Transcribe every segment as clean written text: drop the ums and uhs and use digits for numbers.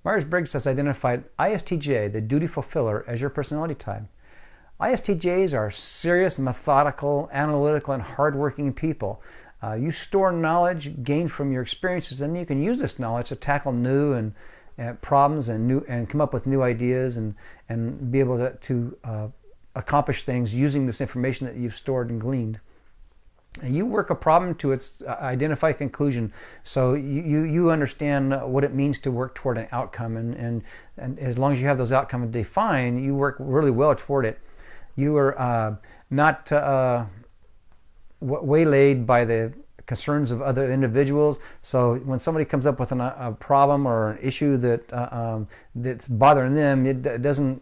Myers-Briggs has identified ISTJ, the duty fulfiller, as your personality type. ISTJs are serious, methodical, analytical, and hardworking people. You store knowledge gained from your experiences, and you can use this knowledge to tackle new and problems and come up with new ideas and be able to accomplish things using this information that you've stored and gleaned. And you work a problem to its identified conclusion, so you understand what it means to work toward an outcome, and as long as you have those outcomes defined, you work really well toward it. You are not waylaid by the concerns of other individuals. So when somebody comes up with a problem or an issue that's bothering them, it doesn't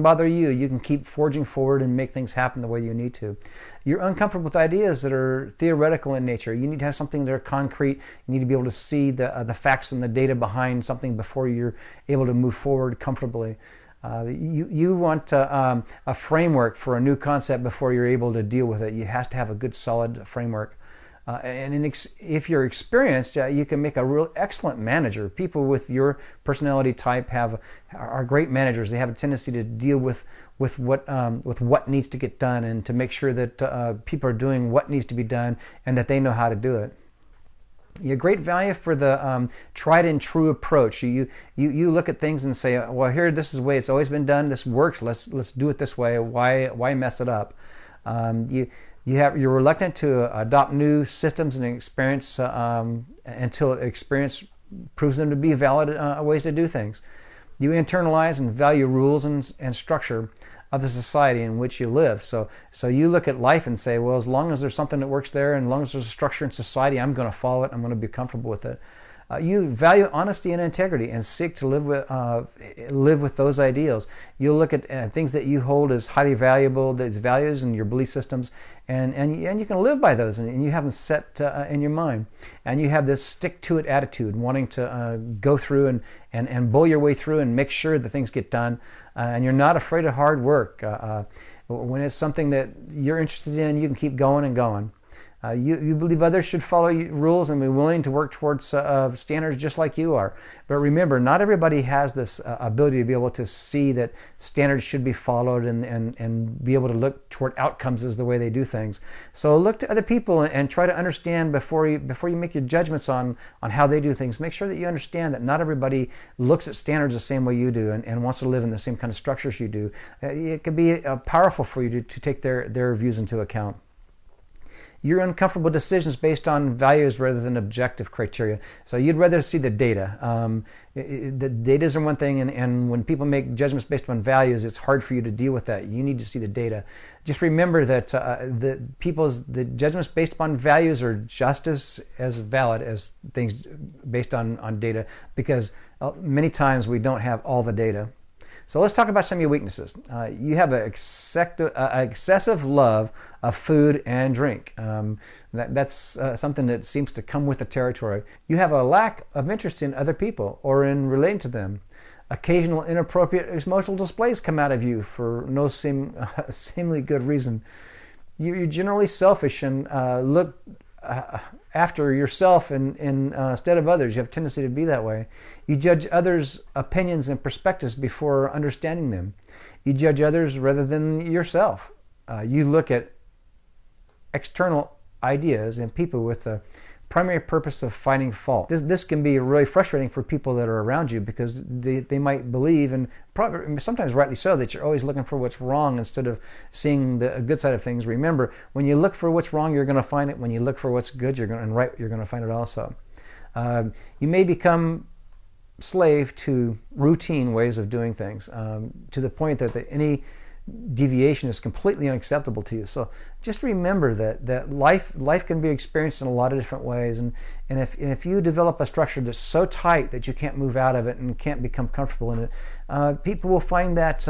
bother you. You can keep forging forward and make things happen the way you need to. You're uncomfortable with ideas that are theoretical in nature. You need to have something that are concrete. You need to be able to see the facts and the data behind something before you're able to move forward comfortably. You want a framework for a new concept before you're able to deal with it. You have to have a good solid framework. If you're experienced, you can make a real excellent manager. People with your personality type are great managers. They have a tendency to deal with what needs to get done and to make sure that people are doing what needs to be done and that they know how to do it. You have great value for the tried and true approach. You look at things and say, well, here, this is the way it's always been done. This works. Let's do it this way. Why mess it up? You're reluctant to adopt new systems and experience until experience proves them to be valid ways to do things. You internalize and value rules and structure of the society in which you live. So you look at life and say, well, as long as there's something that works there, and as long as there's a structure in society, I'm going to follow it. I'm going to be comfortable with it. You value honesty and integrity and seek to live with those ideals. You'll look at things that you hold as highly valuable, these values and your belief systems, and you can live by those, and you have them set in your mind. And you have this stick-to-it attitude, wanting to go through and bull your way through and make sure that things get done. And you're not afraid of hard work. When it's something that you're interested in, you can keep going and going. You believe others should follow rules and be willing to work towards standards just like you are. But remember, not everybody has this ability to be able to see that standards should be followed and be able to look toward outcomes as the way they do things. So look to other people and try to understand before you make your judgments on how they do things. Make sure that you understand that not everybody looks at standards the same way you do and wants to live in the same kind of structures you do. It can be powerful for you to take their views into account. You're uncomfortable decisions based on values rather than objective criteria. So you'd rather see the data. The data are one thing, and when people make judgments based on values, it's hard for you to deal with that. You need to see the data. Just remember that the judgments based upon values are just as valid as things based on data, because many times we don't have all the data. So let's talk about some of your weaknesses. You have an excessive love of food and drink. That's something that seems to come with the territory. You have a lack of interest in other people or in relating to them. Occasional inappropriate emotional displays come out of you for no seemingly good reason. You're generally selfish and look after yourself instead of others. You have a tendency to be that way. You judge others' opinions and perspectives before understanding them. You judge others rather than yourself. You look at external ideas and people with the primary purpose of finding fault. This can be really frustrating for people that are around you, because they might believe, and probably sometimes rightly so, that you're always looking for what's wrong instead of seeing the good side of things. Remember, when you look for what's wrong, you're going to find it. When you look for what's good, you're going to find it also. You may become slave to routine ways of doing things, to the point that any deviation is completely unacceptable to you. So just remember that life can be experienced in a lot of different ways, and if you develop a structure that's so tight that you can't move out of it and can't become comfortable in it, people will find that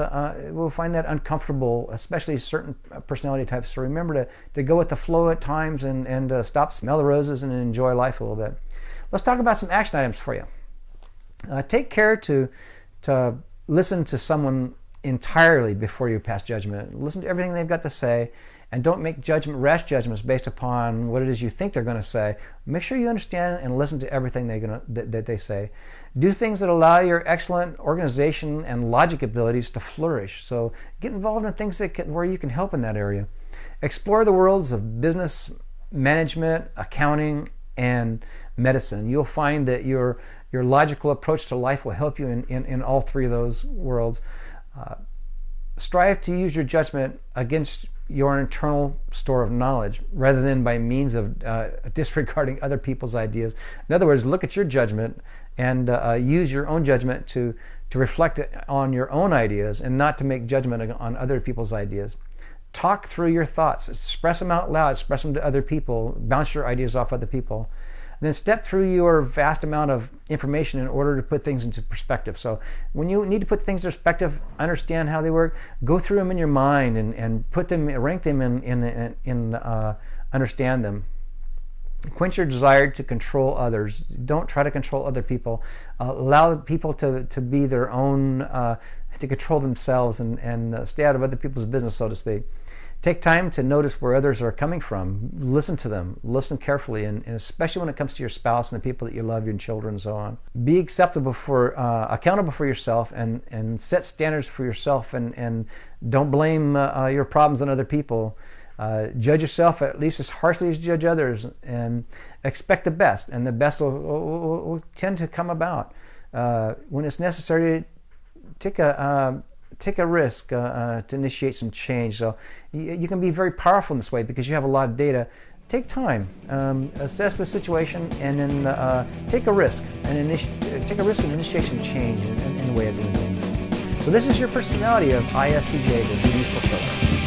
uncomfortable, especially certain personality types. So remember to go with the flow at times and stop, smell the roses, and enjoy life a little bit. Let's talk about some action items for you. Take care to listen to someone entirely before you pass judgment. Listen to everything they've got to say, and don't make rash judgments based upon what it is you think they're going to say. Make sure you understand and listen to everything that they say. Do things that allow your excellent organization and logic abilities to flourish. So get involved in things where you can help in that area. Explore the worlds of business, management, accounting, and medicine. You'll find that your logical approach to life will help you in all three of those worlds. Strive to use your judgment against your internal store of knowledge rather than by means of disregarding other people's ideas. In other words, look at your judgment and use your own judgment to reflect on your own ideas and not to make judgment on other people's ideas. Talk through your thoughts, express them out loud, express them to other people, bounce your ideas off other people. And then step through your vast amount of information in order to put things into perspective. So when you need to put things into perspective, understand how they work, go through them in your mind and put them, rank them in understand them. Quench your desire to control others. Don't try to control other people. Allow people to be their own, to control themselves and stay out of other people's business, so to speak. Take time to notice where others are coming from. Listen to them. Listen carefully, and especially when it comes to your spouse and the people that you love, your children, and so on. Be accountable for yourself, and set standards for yourself, and don't blame your problems on other people. Judge yourself at least as harshly as you judge others, and expect the best, and the best will tend to come about. When it's necessary, take a risk to initiate some change. So you can be very powerful in this way because you have a lot of data. Take time, assess the situation, and then take a risk and take a risk of initiation change in the way of doing things. So this is your personality of ISTJ, the duty fulfiller.